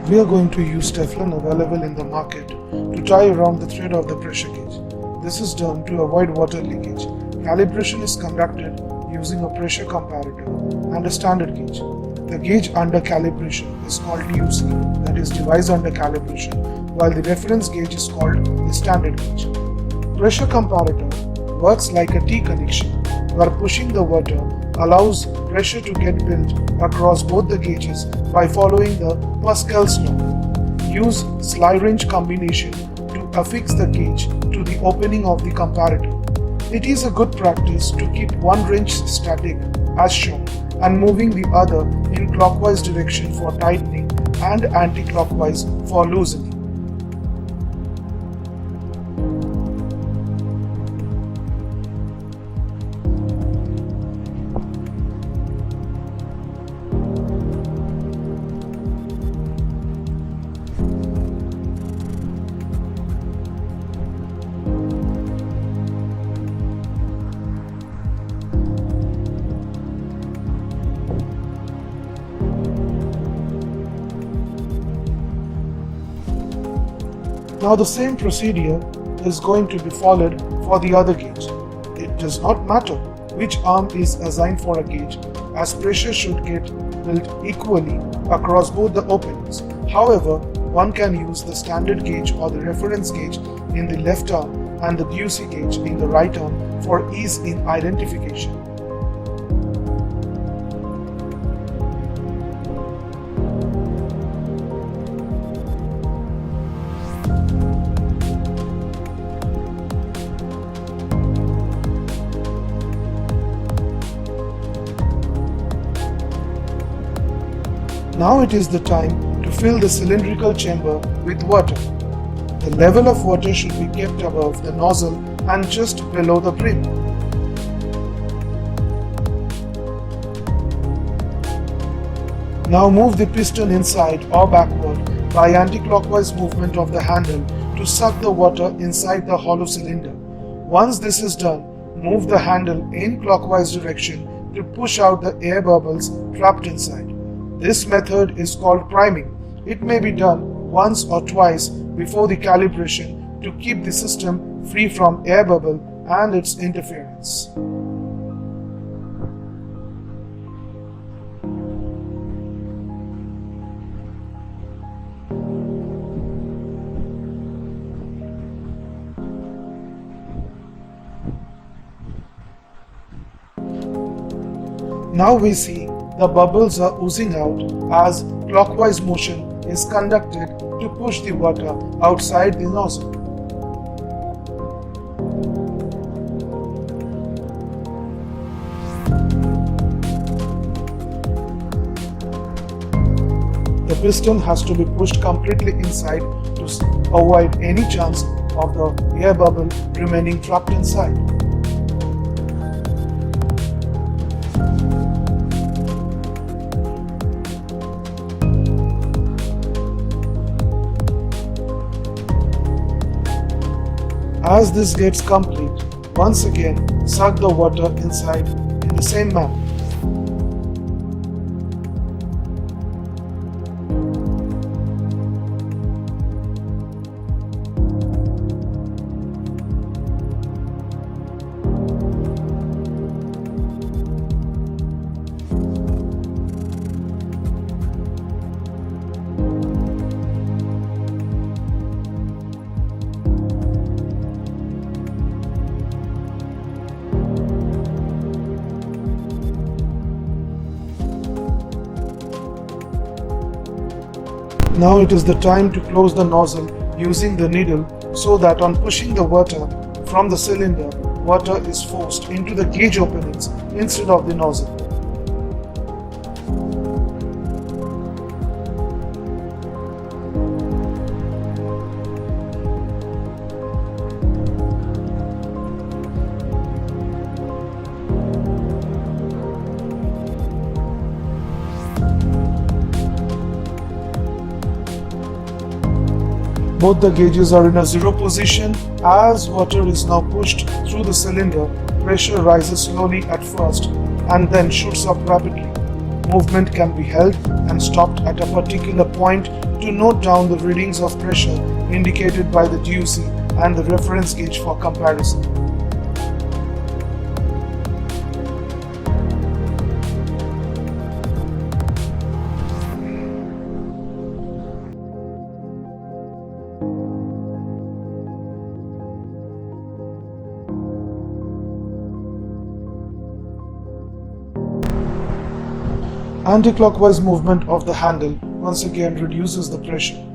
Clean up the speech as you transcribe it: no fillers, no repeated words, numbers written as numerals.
We are going to use Teflon available in the market to tie around the thread of the pressure gauge. This is done to avoid water leakage. Calibration is conducted using a pressure comparator and a standard gauge. The gauge under calibration is called DUC, that is device under calibration, while the reference gauge is called the standard gauge. Pressure comparator works like a T connection, where pushing the water allows pressure to get built across both the gauges by following the Pascal's law. Use slide wrench combination to affix the gauge to the opening of the comparator. It is a good practice to keep one wrench static as shown and moving the other in clockwise direction for tightening and anti-clockwise for loosening. Now the same procedure is going to be followed for the other gauge. It does not matter which arm is assigned for a gauge, as pressure should get built equally across both the openings. However, one can use the standard gauge or the reference gauge in the left arm and the DUC gauge in the right arm for ease in identification. Now it is the time to fill the cylindrical chamber with water. The level of water should be kept above the nozzle and just below the brim. Now move the piston inside or backward by anti-clockwise movement of the handle to suck the water inside the hollow cylinder. Once this is done, move the handle in clockwise direction to push out the air bubbles trapped inside. This method is called priming. It may be done once or twice before the calibration to keep the system free from air bubble and its interference. Now we see the bubbles are oozing out as clockwise motion is conducted to push the water outside the nozzle. The piston has to be pushed completely inside to avoid any chance of the air bubble remaining trapped inside. As this gets complete, once again suck the water inside in the same manner. Now it is the time to close the nozzle using the needle so that on pushing the water from the cylinder, water is forced into the gauge openings instead of the nozzle. Both the gauges are in a zero position. As water is now pushed through the cylinder, pressure rises slowly at first and then shoots up rapidly. Movement can be held and stopped at a particular point to note down the readings of pressure indicated by the DUC and the reference gauge for comparison. Anti-clockwise movement of the handle once again reduces the pressure.